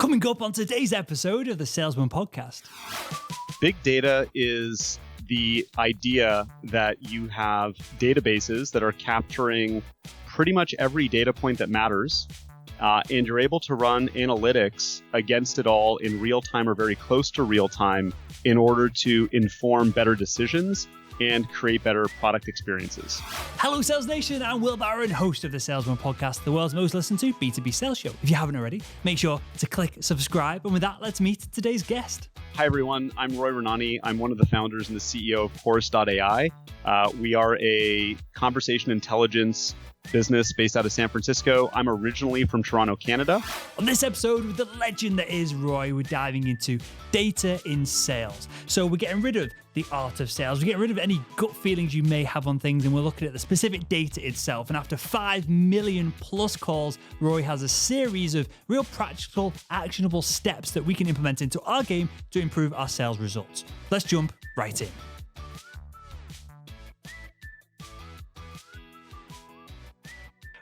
Coming up on today's episode of the Salesman Podcast. Big data is the idea that you have databases that are capturing pretty much every data point that matters, and you're able to run analytics against it all in real time or very close to real time in order to inform better decisions and create better product experiences. Hello, Sales Nation. I'm Will Barron, host of the Salesman Podcast, the world's most listened to B2B sales show. If you haven't already, make sure to click subscribe. And with that, let's meet today's guest. Hi, everyone. I'm Roy Raanani. I'm one of the founders and the CEO of Chorus.ai. We are a conversation intelligence business based out of San Francisco. I'm originally from Toronto, Canada. On this episode, with the legend that is Roy, we're diving into data in sales. So we're getting rid of the art of sales. We're getting rid of any gut feelings you may have on things, and we're looking at the specific data itself. And after 5 million plus calls, Roy has a series of real practical, actionable steps that we can implement into our game to improve our sales results. Let's jump right in.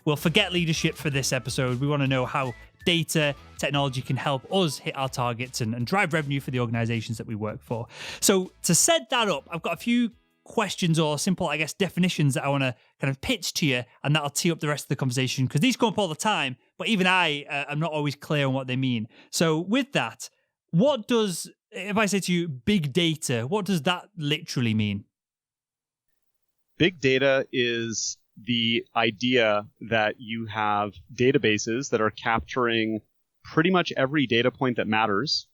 Well, forget leadership for this episode. We want to know how data technology can help us hit our targets and drive revenue for the organizations that we work for. So to set that up, I've got a few questions or simple, definitions that I want to kind of pitch to you, and that'll tee up the rest of the conversation, because these come up all the time, but even I am not always clear on what they mean. So with that, if I say to you big data, what does that literally mean? Big data is the idea that you have databases that are capturing pretty much every data point that matters,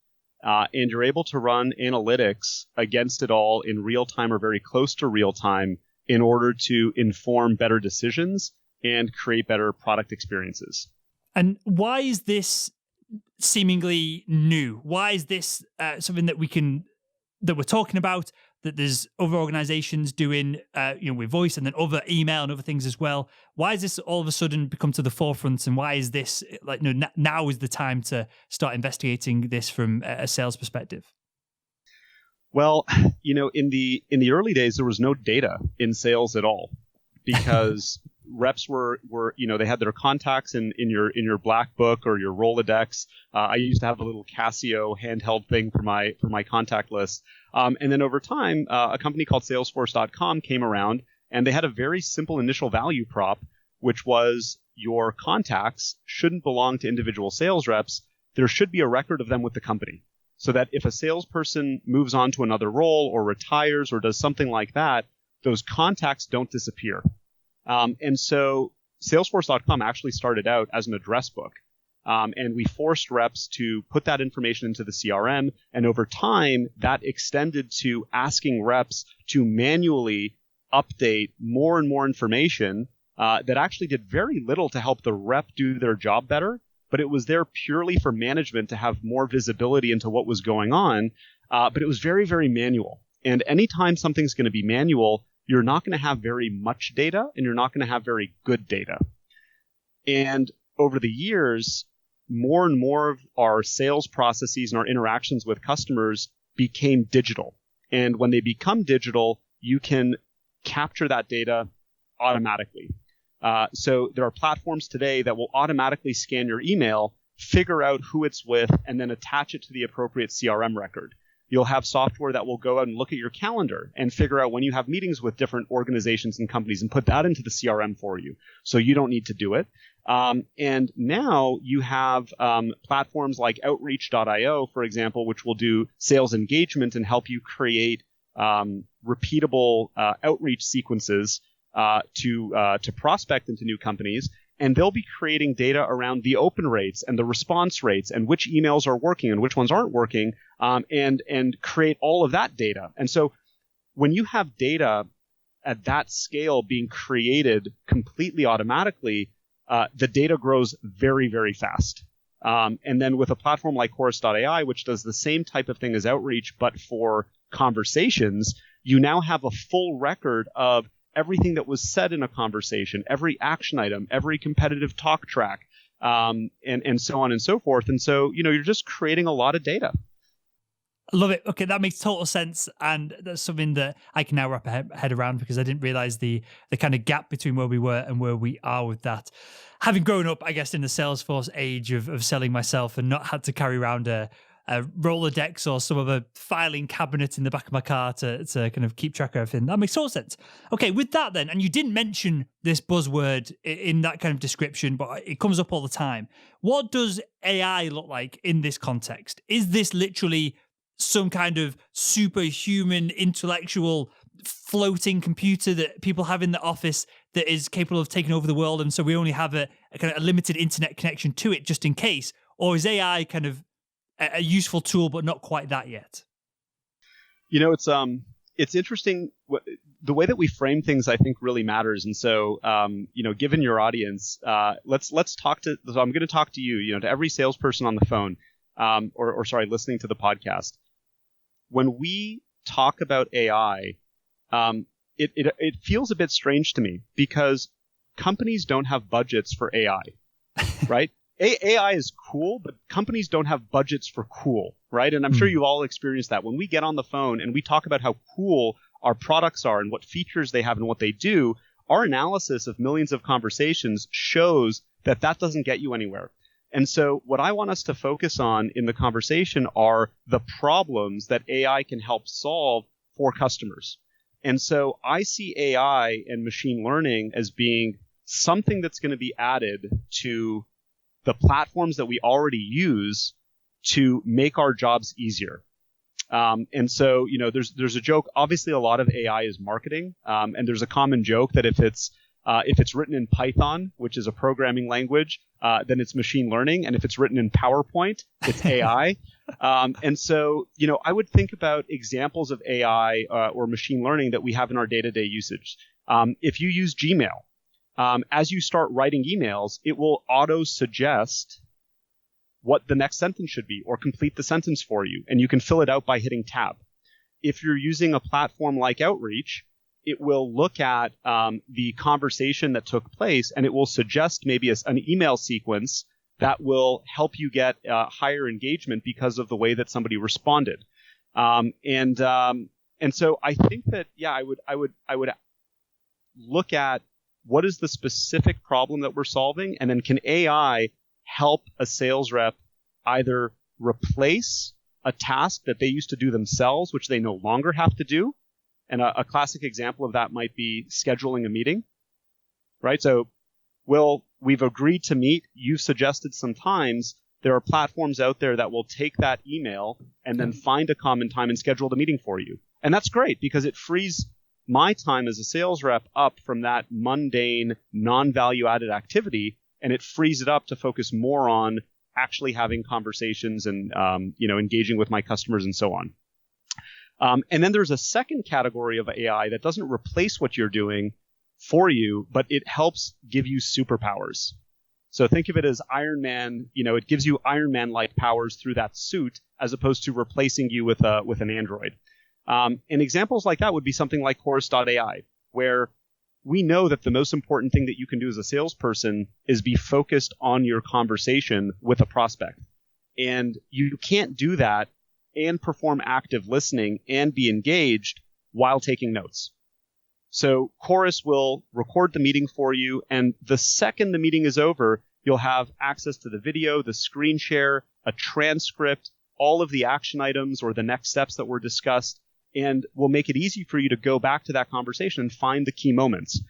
and you're able to run analytics against it all in real time or very close to real time in order to inform better decisions and create better product experiences. And why is this seemingly new? Why is this something that we're talking about, that there's other organizations doing, with voice and then other email and other things as well? Why has this all of a sudden become to the forefront, and why is this now is the time to start investigating this from a sales perspective? Well, in the early days, there was no data in sales at all, because reps were they had their contacts in your black book or your Rolodex. I used to have a little Casio handheld thing for my contact list. And then over time, a company called Salesforce.com came around, and they had a very simple initial value prop, which was your contacts shouldn't belong to individual sales reps. There should be a record of them with the company, so that if a salesperson moves on to another role or retires or does something like that, those contacts don't disappear. And so Salesforce.com actually started out as an address book. And we forced reps to put that information into the CRM. And over time, that extended to asking reps to manually update more and more information that actually did very little to help the rep do their job better. But it was there purely for management to have more visibility into what was going on. But it was very, very manual. And anytime something's going to be manual, you're not going to have very much data, and you're not going to have very good data. And over the years, more and more of our sales processes and our interactions with customers became digital. And when they become digital, you can capture that data automatically. So there are platforms today that will automatically scan your email, figure out who it's with, and then attach it to the appropriate CRM record. You'll have software that will go out and look at your calendar and figure out when you have meetings with different organizations and companies and put that into the CRM for you, so you don't need to do it. And now you have platforms like Outreach.io, for example, which will do sales engagement and help you create repeatable outreach sequences to prospect into new companies. And they'll be creating data around the open rates and the response rates and which emails are working and which ones aren't working, and create all of that data. And so when you have data at that scale being created completely automatically, the data grows very, very fast. And then with a platform like Chorus.ai, which does the same type of thing as Outreach, but for conversations, you now have a full record of everything that was said in a conversation, every action item, every competitive talk track, and so on and so forth. And so, you're just creating a lot of data. I love it. Okay, that makes total sense, and that's something that I can now wrap a head around, because I didn't realize the kind of gap between where we were and where we are with that. Having grown up, I guess, in the Salesforce age of selling myself and not had to carry around a Rolodex or some of a filing cabinet in the back of my car to kind of keep track of everything. That makes total sense. Okay, with that then, and you didn't mention this buzzword in that kind of description, but it comes up all the time. What does AI look like in this context? Is this literally some kind of superhuman intellectual floating computer that people have in the office that is capable of taking over the world, and so we only have a kind of a limited internet connection to it just in case? Or is AI kind of a useful tool, but not quite that yet? It's interesting. The way that we frame things, I think, really matters. And so, given your audience, let's talk to. So I'm going to talk to you. To every salesperson on the phone, listening to the podcast. When we talk about AI, it feels a bit strange to me, because companies don't have budgets for AI, right? AI is cool, but companies don't have budgets for cool, right? And I'm sure you've all experienced that. When we get on the phone and we talk about how cool our products are and what features they have and what they do, our analysis of millions of conversations shows that doesn't get you anywhere. And so what I want us to focus on in the conversation are the problems that AI can help solve for customers. And so I see AI and machine learning as being something that's going to be added to the platforms that we already use to make our jobs easier. And so, there's a joke. Obviously, a lot of AI is marketing. And there's a common joke that if it's written in Python, which is a programming language, then it's machine learning. And if it's written in PowerPoint, it's AI. And so, I would think about examples of AI or machine learning that we have in our day-to-day usage. If you use Gmail, as you start writing emails, it will auto-suggest what the next sentence should be or complete the sentence for you, and you can fill it out by hitting tab. If you're using a platform like Outreach, it will look at the conversation that took place, and it will suggest maybe an email sequence that will help you get higher engagement because of the way that somebody responded. And so I think that, I would look at what is the specific problem that we're solving, and then can AI help a sales rep either replace a task that they used to do themselves, which they no longer have to do. And a classic example of that might be scheduling a meeting, right? So, we've agreed to meet. You've suggested some times. There are platforms out there that will take that email and then find a common time and schedule the meeting for you. And that's great, because it frees my time as a sales rep up from that mundane, non-value added activity, and it frees it up to focus more on actually having conversations and engaging with my customers and so on. And then there's a second category of AI that doesn't replace what you're doing for you, but it helps give you superpowers. So think of it as Iron Man. It gives you Iron Man-like powers through that suit, as opposed to replacing you with an android. And examples like that would be something like Chorus.ai, where we know that the most important thing that you can do as a salesperson is be focused on your conversation with a prospect. And you can't do that and perform active listening and be engaged while taking notes. So Chorus will record the meeting for you, and the second the meeting is over, you'll have access to the video, the screen share, a transcript, all of the action items or the next steps that were discussed, and will make it easy for you to go back to that conversation and find the key moments.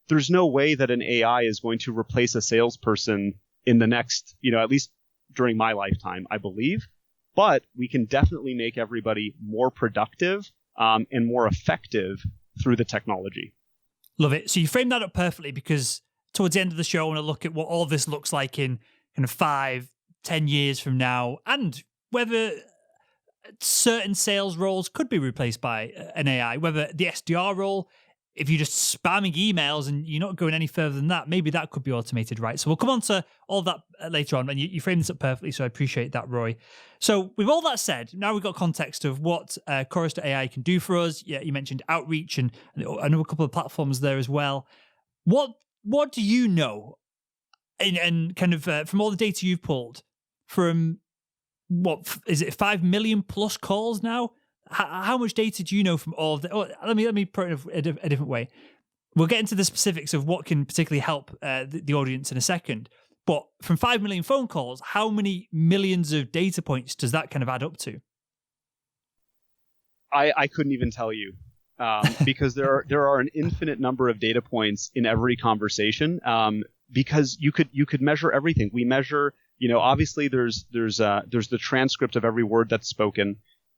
There's no way that an AI is going to replace a salesperson in the next, at least during my lifetime, I believe. But we can definitely make everybody more productive and more effective through the technology. Love it. So you framed that up perfectly, because towards the end of the show, I want to look at what all this looks like in kind of 5-10 years from now, and whether certain sales roles could be replaced by an AI, whether the SDR role, if you're just spamming emails and you're not going any further than that, maybe that could be automated, right? So we'll come on to all that later on, and you framed this up perfectly, so I appreciate that, Roy. So with all that said, now we've got context of what Chorus.ai can do for us. Yeah, you mentioned Outreach, and I know a couple of platforms there as well. What do you know, and kind of from all the data you've pulled, from what is it, 5 million plus calls now? How much data do you know from all of that? Oh, let me put it a different way. We'll get into the specifics of what can particularly help the audience in a second. But from 5 million phone calls, how many millions of data points does that kind of add up to? I couldn't even tell you, because there are an infinite number of data points in every conversation. Because you could measure everything. We measure, obviously there's the transcript of every word that's spoken.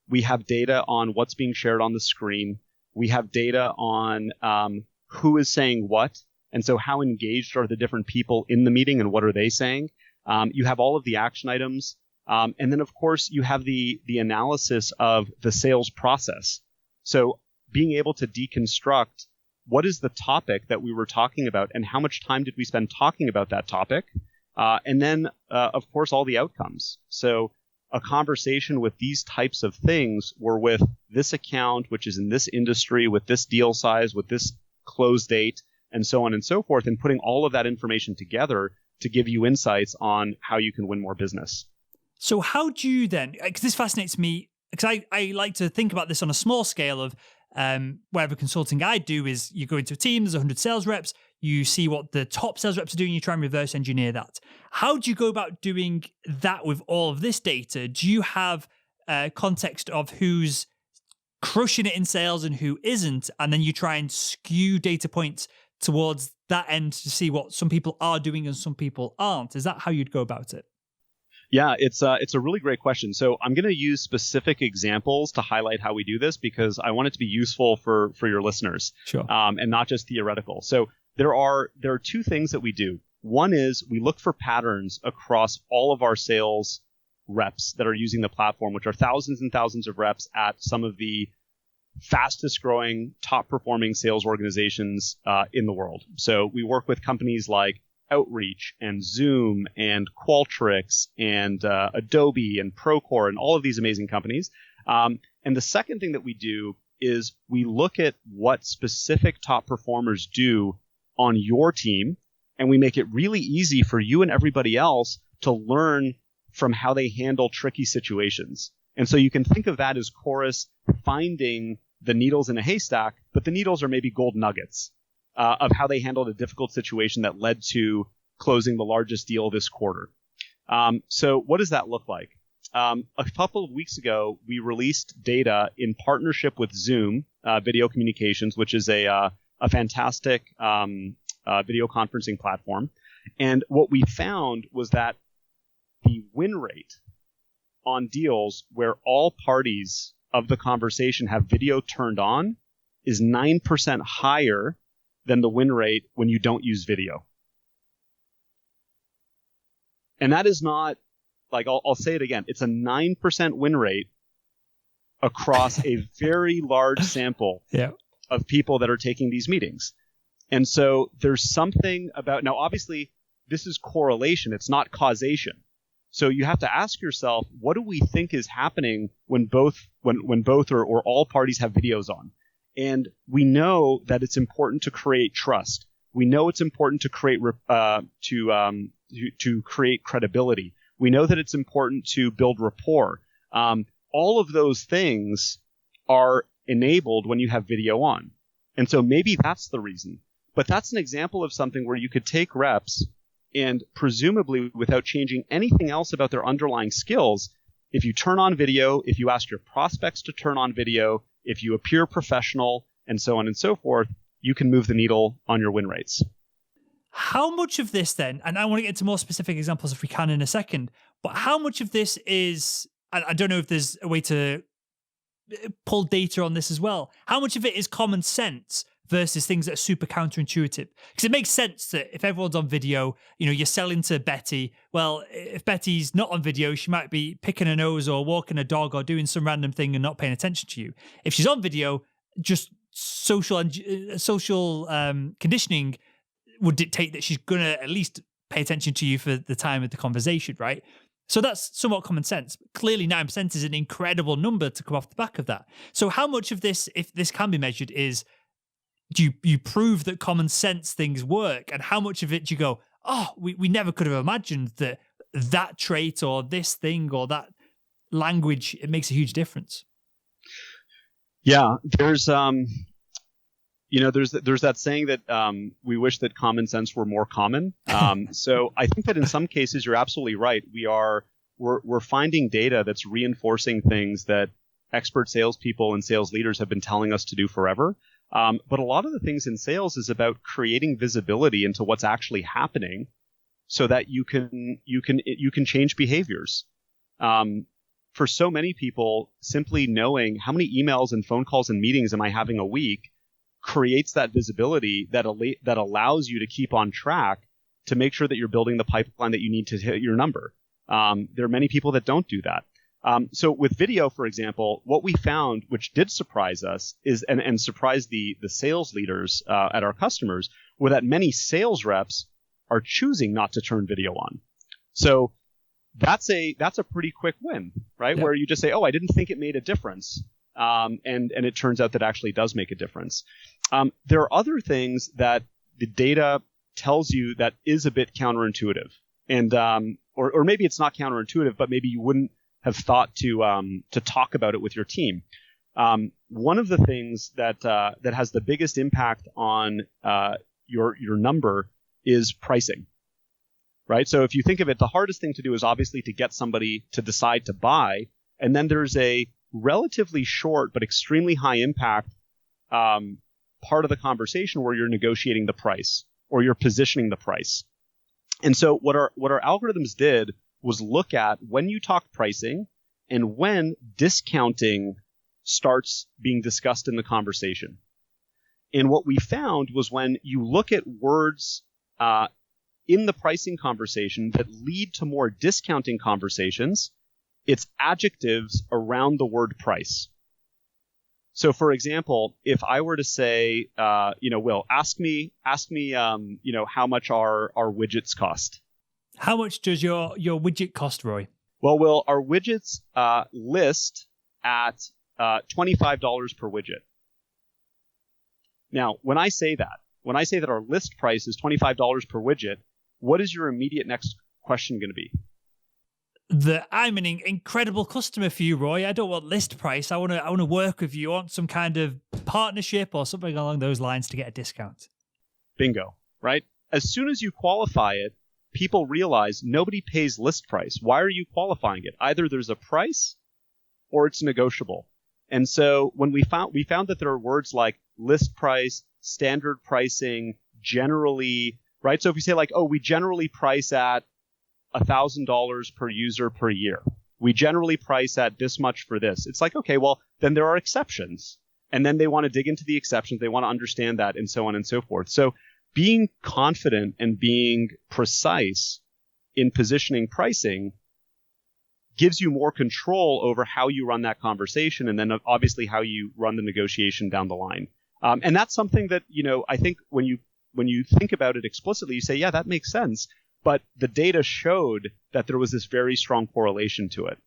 We have data on what's being shared on the screen. We have data on who is saying what, and so how engaged are the different people in the meeting and what are they saying. You have all of the action items. And then, of course, you have the analysis of the sales process. So being able to deconstruct what is the topic that we were talking about and how much time did we spend talking about that topic? And then, of course, all the outcomes. So a conversation with these types of things were with this account, which is in this industry, with this deal size, with this close date, and so on and so forth, and putting all of that information together to give you insights on how you can win more business. So how do you then, because this fascinates me, because I like to think about this on a small scale of whatever consulting I do is you go into a team, there's 100 sales reps, you see what the top sales reps are doing, you try and reverse engineer that. How do you go about doing that with all of this data? Do you have context of who's crushing it in sales and who isn't, and then you try and skew data points towards that end to see what some people are doing and some people aren't? Is that how you'd go about it? Yeah, it's a really great question. So I'm going to use specific examples to highlight how we do this because I want it to be useful for your listeners, sure, and not just theoretical. So there are two things that we do. One is we look for patterns across all of our sales reps that are using the platform, which are thousands and thousands of reps at some of the fastest growing, top performing sales organizations in the world. So we work with companies like Outreach and Zoom and Qualtrics and Adobe and Procore and all of these amazing companies. And the second thing that we do is we look at what specific top performers do on your team, and we make it really easy for you and everybody else to learn from how they handle tricky situations. And so you can think of that as Chorus finding the needles in a haystack, but the needles are maybe gold nuggets of how they handled a difficult situation that led to closing the largest deal this quarter. So what does that look like? A couple of weeks ago, we released data in partnership with Zoom Video Communications, which is a fantastic video conferencing platform. And what we found was that the win rate on deals where all parties of the conversation have video turned on is 9% higher than the win rate when you don't use video. And that is not, like, I'll say it again, it's a 9% win rate across a very large sample of people that are taking these meetings. And so there's something about, now obviously this is correlation, it's not causation. So you have to ask yourself, what do we think is happening when both or all parties have videos on? And we know that it's important to create trust. We know it's important to create to create credibility. We know that it's important to build rapport. All of those things are enabled when you have video on. And so maybe that's the reason. But that's an example of something where you could take reps and presumably without changing anything else about their underlying skills, if you turn on video, if you ask your prospects to turn on video, if you appear professional, and so on and so forth, you can move the needle on your win rates. How much of this then, and I want to get into more specific examples if we can in a second, but how much of this is, I don't know if there's a way to pull data on this as well, how much of it is common sense versus things that are super counterintuitive? Because it makes sense that if everyone's on video, you're selling to Betty. Well, if Betty's not on video, she might be picking her nose or walking a dog or doing some random thing and not paying attention to you. If she's on video, just social conditioning would dictate that she's going to at least pay attention to you for the time of the conversation, right? So that's somewhat common sense. Clearly 9% is an incredible number to come off the back of that. So how much of this, if this can be measured, is do you prove that common sense things work? And how much of it do you go, oh, we never could have imagined that trait or this thing or that language, it makes a huge difference. Yeah, there's that saying that we wish that common sense were more common. So I think that in some cases you're absolutely right. We're finding data that's reinforcing things that expert salespeople and sales leaders have been telling us to do forever. But a lot of the things in sales is about creating visibility into what's actually happening, so that you can change behaviors. For so many people, simply knowing how many emails and phone calls and meetings am I having a week creates that visibility that allows you to keep on track to make sure that you're building the pipeline that you need to hit your number. There are many people that don't do that. So with video, for example, what we found, which did surprise us, is and surprised the sales leaders at our customers, were that many sales reps are choosing not to turn video on. So that's a pretty quick win, right? Yep. Where you just say, "Oh, I didn't think it made a difference," and it turns out that actually does make a difference. There are other things that the data tells you that is a bit counterintuitive, and or maybe it's not counterintuitive, but maybe you wouldn't have thought to talk about it with your team. One of the things that has the biggest impact on your number is pricing, right? So if you think of it, the hardest thing to do is obviously to get somebody to decide to buy, and then there's a relatively short but extremely high impact part of the conversation where you're negotiating the price or you're positioning the price. And so what our algorithms did was look at when you talk pricing and when discounting starts being discussed in the conversation. And what we found was when you look at words in the pricing conversation that lead to more discounting conversations, it's adjectives around the word price. So, for example, if I were to say, Will, ask me, how much our widgets cost. How much does your widget cost, Roy? Well, Will, our widgets list at $25 per widget. Now, when I say that our list price is $25 per widget, what is your immediate next question going to be? I'm an incredible customer for you, Roy. I don't want list price. I want to work with you. I want some kind of partnership or something along those lines to get a discount. Bingo, right? As soon as you qualify it, people realize nobody pays list price. Why are you qualifying it? Either there's a price or it's negotiable. And so when we found that there are words like list price, standard pricing, generally, right? So if you say like, oh, we generally price at $1,000 per user per year. We generally price at this much for this. It's like, okay, well, then there are exceptions. And then they want to dig into the exceptions. They want to understand that and so on and so forth. So being confident and being precise in positioning pricing gives you more control over how you run that conversation and then obviously how you run the negotiation down the line. And that's something that, I think when you think about it explicitly, you say, yeah, that makes sense. But the data showed that there was this very strong correlation to it.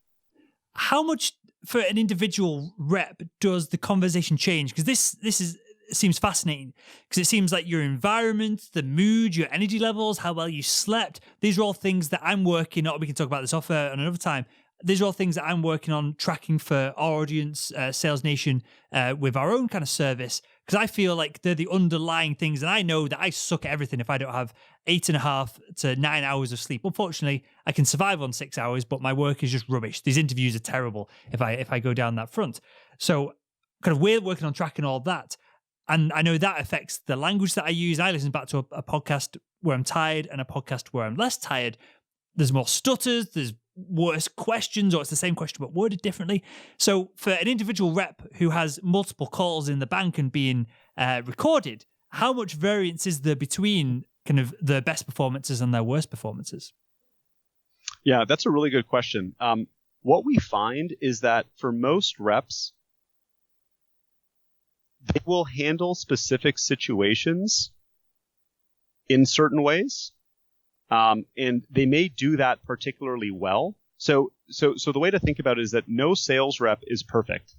How much for an individual rep does the conversation change? Because this seems fascinating, because it seems like your environment, the mood, your energy levels, how well you slept, these are all things that I'm working on. We can talk about this off on another time. These are all things that I'm working on tracking for our audience, Sales Nation, with our own kind of service, because I feel like they're the underlying things. And I know that I suck at everything if I don't have 8.5 to 9 hours of sleep. Unfortunately, I can survive on 6 hours, but my work is just rubbish. These interviews are terrible if I go down that front. So kind of we're working on tracking all that. And I know that affects the language that I use. I listen back to a podcast where I'm tired and a podcast where I'm less tired. There's more stutters, there's worse questions, or it's the same question but worded differently. So for an individual rep who has multiple calls in the bank and being recorded, how much variance is there between kind of their best performances and their worst performances? Yeah, that's a really good question. What we find is that for most reps, they will handle specific situations in certain ways. And they may do that particularly well. So the way to think about it is that no sales rep is perfect.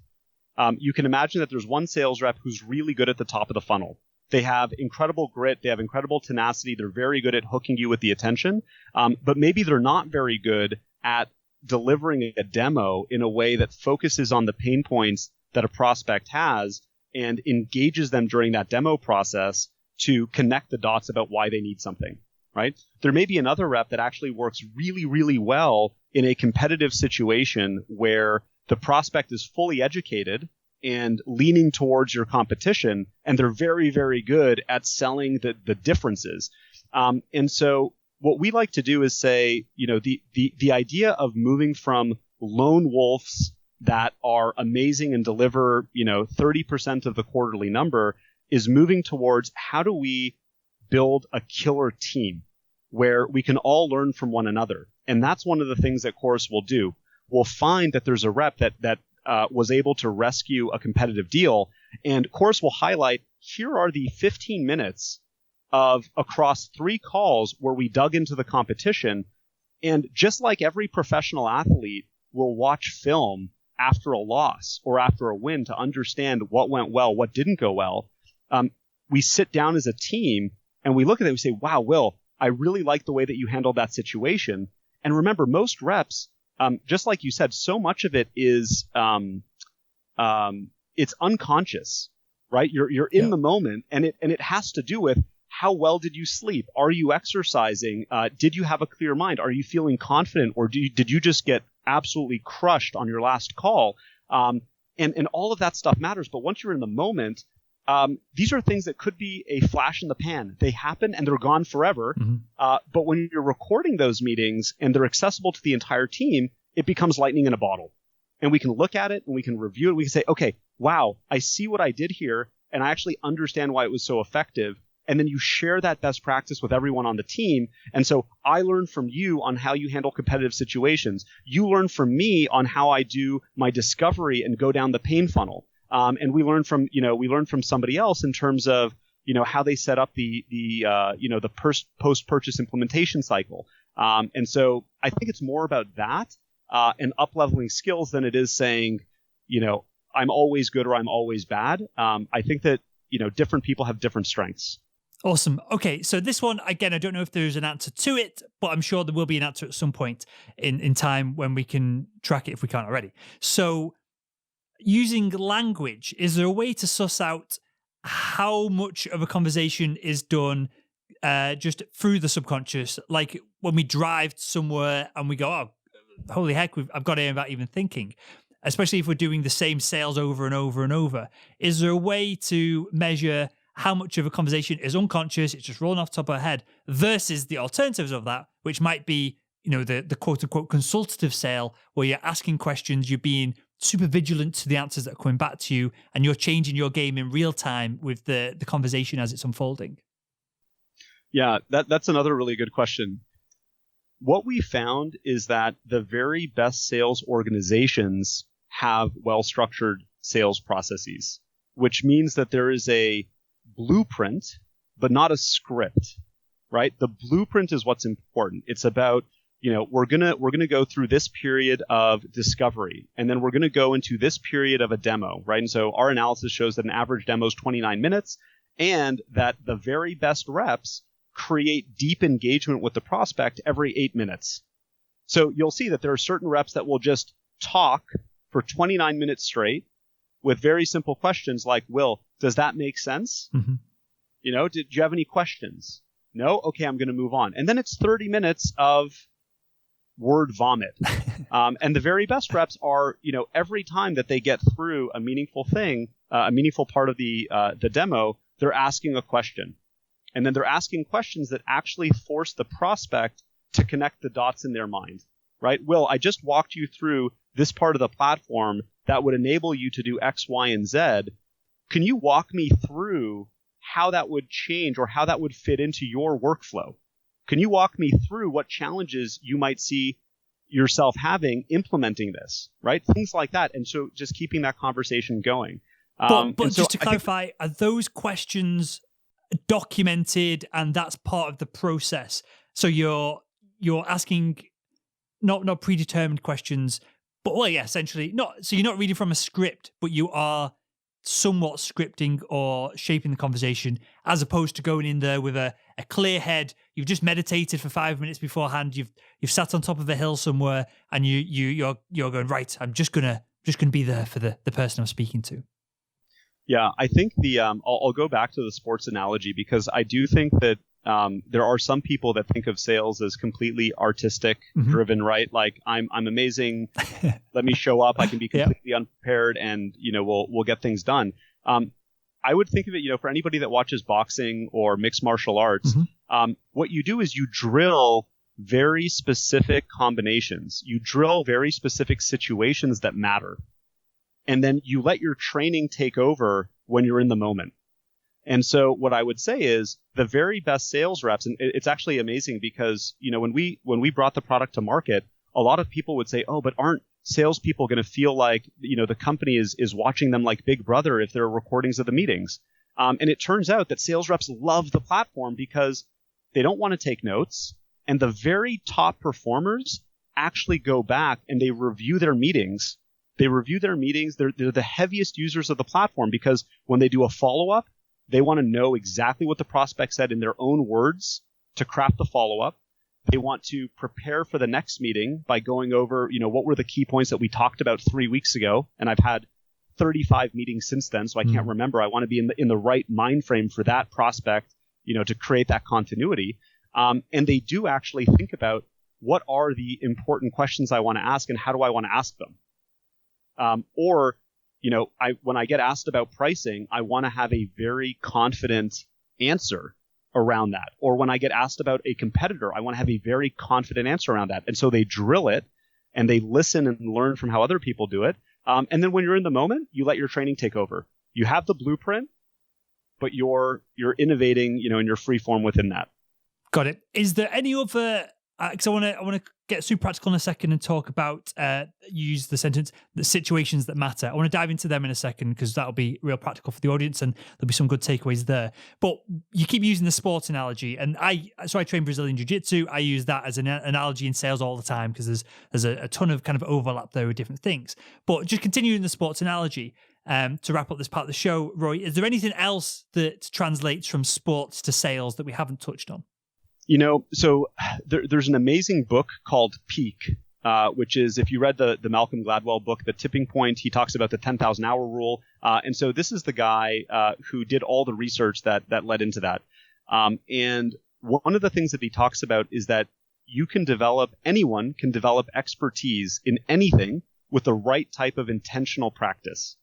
You can imagine that there's one sales rep who's really good at the top of the funnel. They have incredible grit. They have incredible tenacity. They're very good at hooking you with the attention. But maybe they're not very good at delivering a demo in a way that focuses on the pain points that a prospect has and engages them during that demo process to connect the dots about why they need something, right? There may be another rep that actually works really, really well in a competitive situation where the prospect is fully educated and leaning towards your competition, and they're very, very good at selling the differences. And so what we like to do is say, the idea of moving from lone wolves that are amazing and deliver, 30% of the quarterly number is moving towards how do we build a killer team where we can all learn from one another. And that's one of the things that Chorus will do. We'll find that there's a rep that was able to rescue a competitive deal, and Chorus will highlight, here are the 15 minutes of across 3 calls where we dug into the competition. And just like every professional athlete will watch film after a loss or after a win to understand what went well, what didn't go well, we sit down as a team and we look at it and we say, wow, Will, I really like the way that you handled that situation. And remember, most reps, just like you said, so much of it is it's unconscious, right? You're in the moment, and it has to do with how well did you sleep? Are you exercising? Did you have a clear mind? Are you feeling confident, or did you just get absolutely crushed on your last call? And all of that stuff matters. But once you're in the moment, these are things that could be a flash in the pan. They happen and they're gone forever. Mm-hmm. But when you're recording those meetings and they're accessible to the entire team, it becomes lightning in a bottle. And we can look at it and we can review it. We can say, okay, wow, I see what I did here, and I actually understand why it was so effective. And then you share that best practice with everyone on the team. And so I learn from you on how you handle competitive situations. You learn from me on how I do my discovery and go down the pain funnel. And we learn from somebody else in terms of, how they set up the post-purchase implementation cycle. And so I think it's more about that and up-leveling skills than it is saying, I'm always good or I'm always bad. I think that, different people have different strengths. Awesome. Okay, so this one, again, I don't know if there's an answer to it, but I'm sure there will be an answer at some point in time when we can track it if we can't already. So using language, is there a way to suss out how much of a conversation is done just through the subconscious? Like when we drive somewhere and we go, oh, holy heck, I've got it without even thinking. Especially if we're doing the same sales over and over and over. Is there a way to measure how much of a conversation is unconscious, it's just rolling off the top of our head, versus the alternatives of that, which might be, the quote-unquote consultative sale, where you're asking questions, you're being super vigilant to the answers that are coming back to you, and you're changing your game in real time with the conversation as it's unfolding? Yeah, that's another really good question. What we found is that the very best sales organizations have well-structured sales processes, which means that there is a blueprint, but not a script, right? The blueprint is what's important. It's about, we're gonna go through this period of discovery, and then we're gonna go into this period of a demo, right? And so our analysis shows that an average demo is 29 minutes, and that the very best reps create deep engagement with the prospect every 8 minutes. So you'll see that there are certain reps that will just talk for 29 minutes straight with very simple questions like, Will, does that make sense? Mm-hmm. Did you have any questions? No? Okay, I'm going to move on. And then it's 30 minutes of word vomit. And the very best reps are, every time that they get through a meaningful thing, a meaningful part of the demo, they're asking a question. And then they're asking questions that actually force the prospect to connect the dots in their mind, right? Will, I just walked you through this part of the platform that would enable you to do X, Y, and Z. Can you walk me through how that would change or how that would fit into your workflow? Can you walk me through what challenges you might see yourself having implementing this, right? Things like that. And so just keeping that conversation going. But just to clarify, are those questions documented and that's part of the process? So you're asking not predetermined questions, but essentially not. So you're not reading from a script, but you are somewhat scripting or shaping the conversation, as opposed to going in there with a clear head. You've just meditated for 5 minutes beforehand. You've sat on top of a hill somewhere, and you're going, right, I'm just gonna be there for the person I'm speaking to. Yeah, I think I'll go back to the sports analogy, because I do think that there are some people that think of sales as completely artistic driven, right? Like, I'm amazing. Let me show up. I can be completely unprepared, and we'll get things done. I would think of it, for anybody that watches boxing or mixed martial arts, what you do is you drill very specific combinations. You drill very specific situations that matter. And then you let your training take over when you're in the moment. And so what I would say is the very best sales reps, and it's actually amazing because, when we brought the product to market, a lot of people would say, oh, but aren't salespeople going to feel like, the company is watching them like Big Brother if there are recordings of the meetings? And it turns out that sales reps love the platform because they don't want to take notes. And the very top performers actually go back and they review their meetings. They're the heaviest users of the platform because when they do a follow-up, they want to know exactly what the prospect said in their own words to craft the follow-up. They want to prepare for the next meeting by going over, what were the key points that we talked about 3 weeks ago. And I've had 35 meetings since then, so I can't remember. I want to be in the right mind frame for that prospect, to create that continuity. And they do actually think about what are the important questions I want to ask and how do I want to ask them. When I get asked about pricing, I want to have a very confident answer around that. Or when I get asked about a competitor, I want to have a very confident answer around that. And so they drill it and they listen and learn from how other people do it. And then when you're in the moment, you let your training take over. You have the blueprint, but you're innovating, in your free form within that. Got it. Is there any other? Because I want to get super practical in a second and talk about use the sentence, the situations that matter. I want to dive into them in a second because that'll be real practical for the audience and there'll be some good takeaways there. But you keep using the sports analogy, and I train Brazilian Jiu-Jitsu. I use that as an analogy in sales all the time because there's a ton of kind of overlap there with different things. But just continuing the sports analogy, to wrap up this part of the show, Roy, is there anything else that translates from sports to sales that we haven't touched on? So there's an amazing book called Peak, which is, if you read the Malcolm Gladwell book, The Tipping Point, he talks about the 10,000 hour rule. And so this is the guy who did all the research that led into that. And one of the things that he talks about is that anyone can develop expertise in anything with the right type of intentional practice.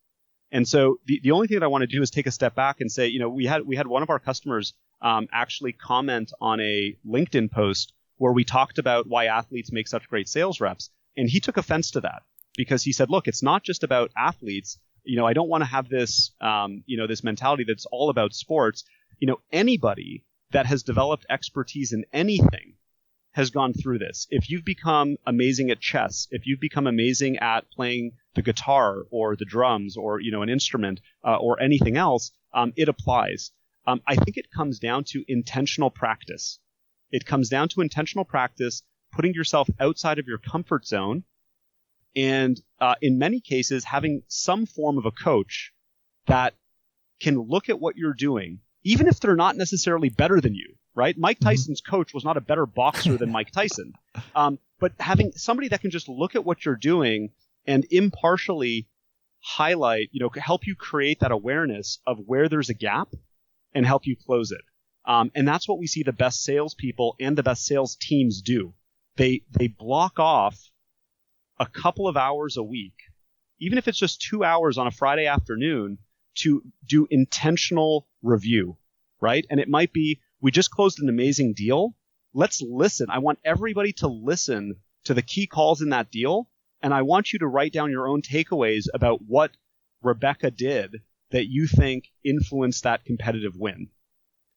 And so the only thing that I want to do is take a step back and say, we had one of our customers actually comment on a LinkedIn post where we talked about why athletes make such great sales reps. And he took offense to that because he said, look, it's not just about athletes. I don't want to have this, this mentality that's all about sports. Anybody that has developed expertise in anything has gone through this. If you've become amazing at chess, if you've become amazing at playing the guitar or the drums or, an instrument or anything else, it applies. I think it comes down to intentional practice. It comes down to intentional practice, putting yourself outside of your comfort zone, and in many cases, having some form of a coach that can look at what you're doing, even if they're not necessarily better than you, right? Mike Tyson's coach was not a better boxer than Mike Tyson. But having somebody that can just look at what you're doing and impartially highlight, help you create that awareness of where there's a gap and help you close it. And that's what we see the best salespeople and the best sales teams do. They block off a couple of hours a week, even if it's just 2 hours on a Friday afternoon, to do intentional review, right? And it might be, we just closed an amazing deal. Let's listen. I want everybody to listen to the key calls in that deal. And I want you to write down your own takeaways about what Rebecca did that you think influenced that competitive win.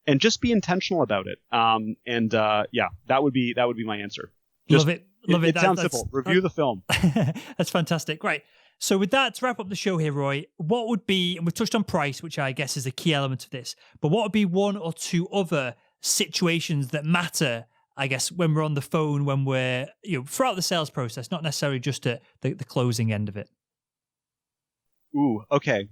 And just be intentional about it. That would be my answer. Love it. It sounds simple. Review the film. That's fantastic. Right. So with that, to wrap up the show here, Roy, what would be, and we've touched on price, which I guess is a key element of this, but what would be one or two other situations that matter, I guess, when we're on the phone, when we're, throughout the sales process, not necessarily just at the closing end of it? Ooh, okay.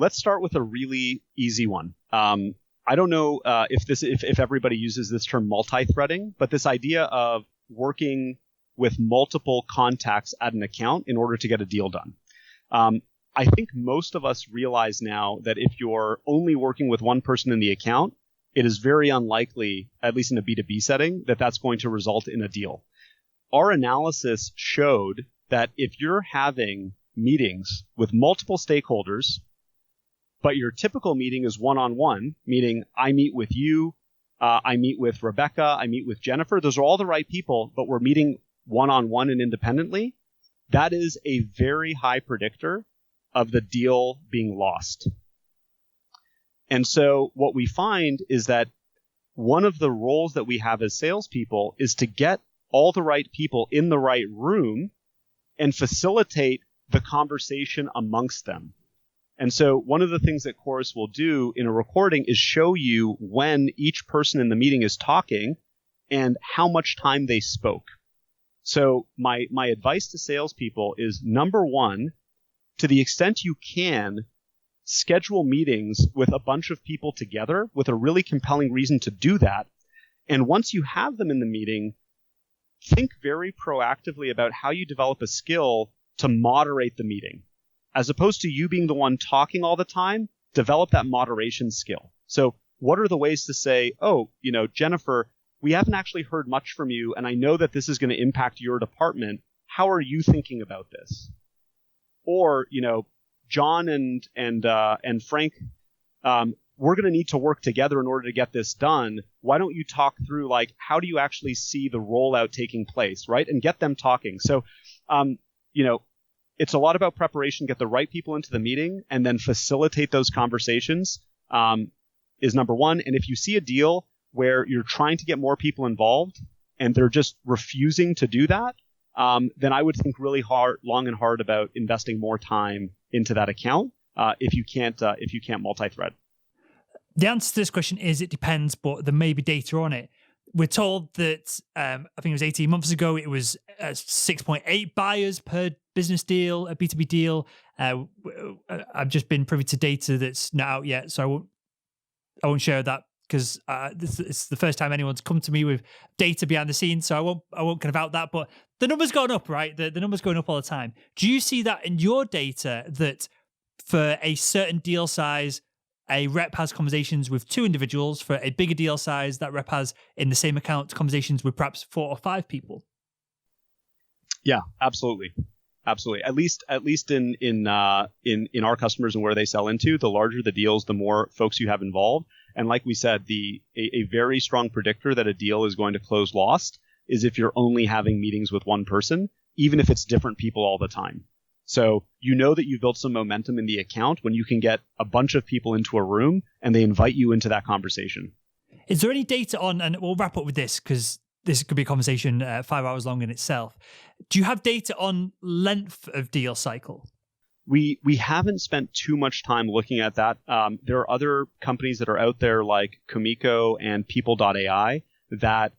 let's start with a really easy one. I don't know if everybody uses this term multithreading, but this idea of working with multiple contacts at an account in order to get a deal done. I think most of us realize now that if you're only working with one person in the account, it is very unlikely, at least in a B2B setting, that that's going to result in a deal. Our analysis showed that if you're having meetings with multiple stakeholders, but your typical meeting is one-on-one, meaning I meet with you, I meet with Rebecca, I meet with Jennifer, those are all the right people, but we're meeting one-on-one and independently, that is a very high predictor of the deal being lost. And so what we find is that one of the roles that we have as salespeople is to get all the right people in the right room and facilitate the conversation amongst them. And so one of the things that Chorus will do in a recording is show you when each person in the meeting is talking and how much time they spoke. So my advice to salespeople is, number one, to the extent you can, schedule meetings with a bunch of people together with a really compelling reason to do that. And once you have them in the meeting, think very proactively about how you develop a skill to moderate the meeting. As opposed to you being the one talking all the time, develop that moderation skill. So what are the ways to say, oh, Jennifer, we haven't actually heard much from you, and I know that this is going to impact your department. How are you thinking about this? Or, John and Frank, we're going to need to work together in order to get this done. Why don't you talk through, how do you actually see the rollout taking place, right? And get them talking. So, it's a lot about preparation, get the right people into the meeting, and then facilitate those conversations is number one. And if you see a deal where you're trying to get more people involved and they're just refusing to do that, then I would think really long and hard about investing more time into that account if you can't multi-thread. The answer to this question is it depends, but there may be data on it. We're told that I think it was 18 months ago, it was 6.8 buyers per business deal, a B2B deal. I've just been privy to data that's not out yet, so I won't share that because it's the first time anyone's come to me with data behind the scenes, so I won't kind of out that. But the number's going up, right? The number's going up all the time. Do you see that in your data that for a certain deal size, a rep has conversations with 2 individuals? For a bigger deal size, that rep has in the same account conversations with perhaps 4 or 5 people? Yeah, absolutely. Absolutely. At least in our customers and where they sell into, the larger the deals, the more folks you have involved. And like we said, a very strong predictor that a deal is going to close lost is if you're only having meetings with one person, even if it's different people all the time. So you know that you've built some momentum in the account when you can get a bunch of people into a room and they invite you into that conversation. Is there any data on, and we'll wrap up with this because this could be a conversation 5 hours long in itself. Do you have data on length of deal cycle? We haven't spent too much time looking at that. There are other companies that are out there like Kumiko and People.ai that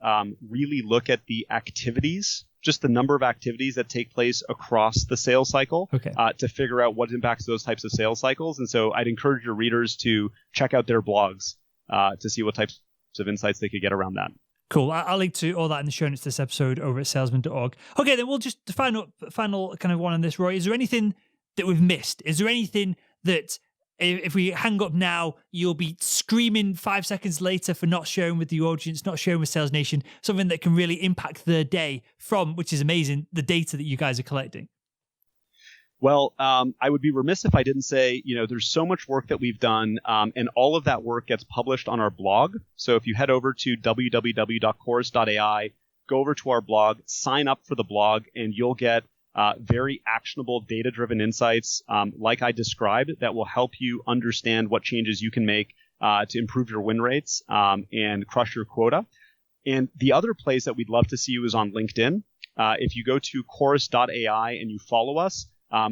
really look at the activities, just the number of activities that take place across the sales cycle to figure out what impacts those types of sales cycles. And so I'd encourage your readers to check out their blogs to see what types of insights they could get around that. Cool. I'll link to all that in the show notes to this episode over at salesman.org. Okay, then we'll just the final kind of one on this, Roy. Is there anything that we've missed? Is there anything that if we hang up now, you'll be screaming 5 seconds later for not sharing with the audience, not sharing with Sales Nation, something that can really impact their day from, which is amazing, the data that you guys are collecting? Well, I would be remiss if I didn't say, there's so much work that we've done, and all of that work gets published on our blog. So if you head over to www.chorus.ai, go over to our blog, sign up for the blog, and you'll get very actionable data-driven insights like I described that will help you understand what changes you can make to improve your win rates and crush your quota. And the other place that we'd love to see you is on LinkedIn. If you go to Chorus.ai and you follow us,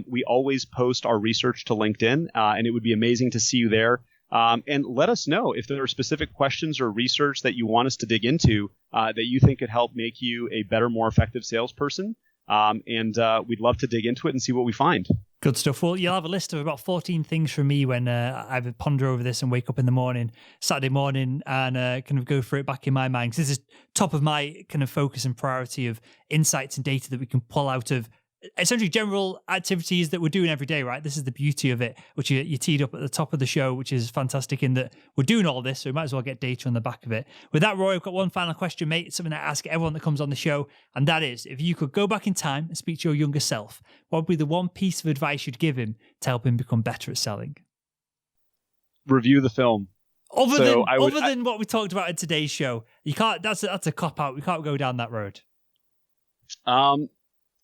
we always post our research to LinkedIn, and it would be amazing to see you there. And let us know if there are specific questions or research that you want us to dig into that you think could help make you a better, more effective salesperson. And we'd love to dig into it and see what we find. Good stuff. Well, you'll have a list of about 14 things from me when I ponder over this and wake up in the morning, Saturday morning, and kind of go through it back in my mind. Because this is top of my kind of focus and priority of insights and data that we can pull out of essentially general activities that we're doing every day, right? This is the beauty of it, which you teed up at the top of the show, which is fantastic in that we're doing all this, so we might as well get data on the back of it. With that, Roy, I've got one final question, mate. It's something I ask everyone that comes on the show, and that is, if you could go back in time and speak to your younger self, what would be the one piece of advice you'd give him to help him become better at selling? Review the film. Other than what we talked about in today's show, you can't. That's a cop out. We can't go down that road.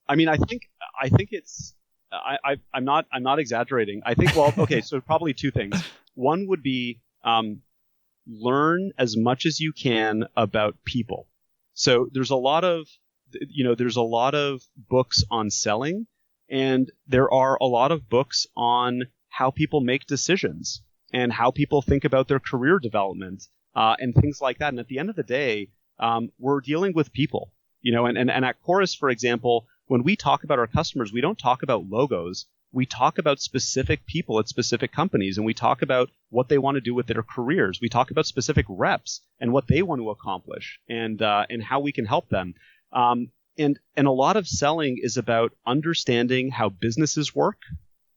I mean, I think it's. I'm not exaggerating. I think. Well, okay. So probably two things. One would be learn as much as you can about people. So there's a lot of books on selling, and there are a lot of books on how people make decisions and how people think about their career development and things like that. And at the end of the day, we're dealing with people. And at Chorus, for example, when we talk about our customers, we don't talk about logos. We talk about specific people at specific companies, and we talk about what they want to do with their careers. We talk about specific reps and what they want to accomplish, and how we can help them. And a lot of selling is about understanding how businesses work.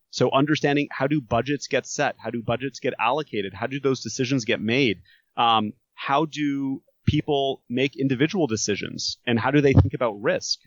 So understanding, how do budgets get set? How do budgets get allocated? How do those decisions get made? How do people make individual decisions, and how do they think about risk?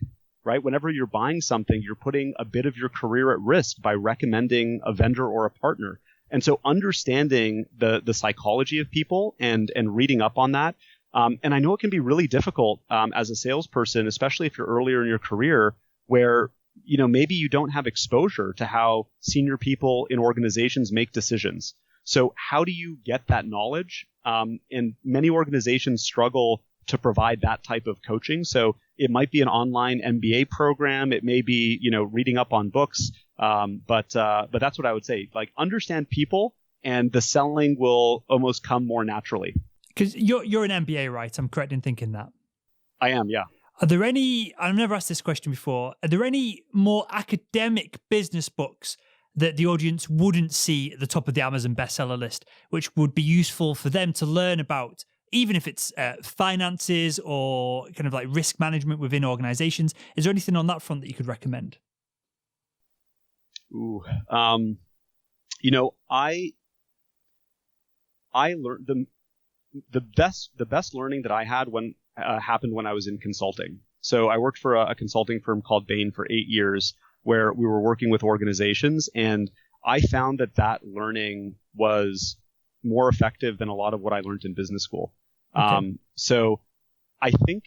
Right? Whenever you're buying something, you're putting a bit of your career at risk by recommending a vendor or a partner. And so understanding the psychology of people and reading up on that. And I know it can be really difficult as a salesperson, especially if you're earlier in your career, where maybe you don't have exposure to how senior people in organizations make decisions. So how do you get that knowledge? And many organizations struggle to provide that type of coaching. So it might be an online MBA program. It may be, reading up on books. But that's what I would say. Like, understand people, and the selling will almost come more naturally. Because you're an MBA, right? I'm correct in thinking that. I am, yeah. Are there any, I've never asked this question before, are there any more academic business books that the audience wouldn't see at the top of the Amazon bestseller list, which would be useful for them to learn about, even if it's finances or kind of like risk management within organizations? Is there anything on that front that you could recommend? Ooh, I learned the best learning that I had happened when I was in consulting. So I worked for a consulting firm called Bain for 8 years, where we were working with organizations, and I found that learning was more effective than a lot of what I learned in business school. Okay. So I think,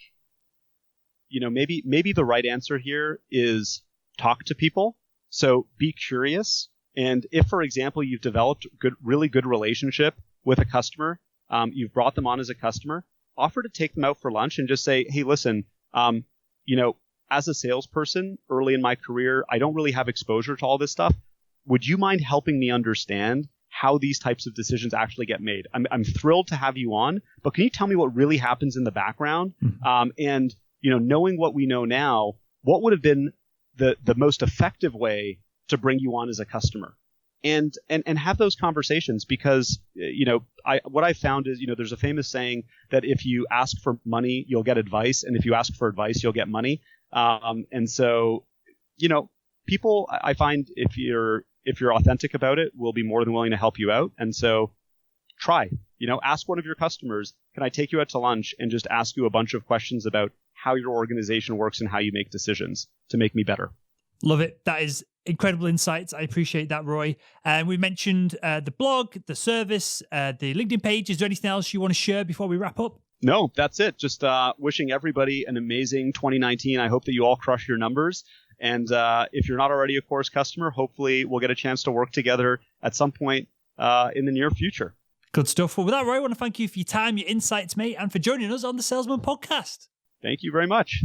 maybe the right answer here is talk to people. So be curious. And if, for example, you've developed really good relationship with a customer, you've brought them on as a customer, offer to take them out for lunch and just say, hey, listen, as a salesperson early in my career, I don't really have exposure to all this stuff. Would you mind helping me understand how these types of decisions actually get made? I'm thrilled to have you on, but can you tell me what really happens in the background? Mm-hmm. And knowing what we know now, what would have been the most effective way to bring you on as a customer? And have those conversations, because what I found is, there's a famous saying that if you ask for money, you'll get advice, and if you ask for advice, you'll get money. And so, people, I find, if you're authentic about it, will be more than willing to help you out. And so try, ask one of your customers, can I take you out to lunch and just ask you a bunch of questions about how your organization works and how you make decisions to make me better? Love it. That is incredible insights. I appreciate that, Roy. We mentioned the blog, the service, the LinkedIn page. Is there anything else you want to share before we wrap up? No, that's it. Just wishing everybody an amazing 2019. I hope that you all crush your numbers. And if you're not already a Chorus customer, hopefully we'll get a chance to work together at some point in the near future. Good stuff. Well, with that, Roy, I want to thank you for your time, your insights, mate, and for joining us on the Salesman Podcast. Thank you very much.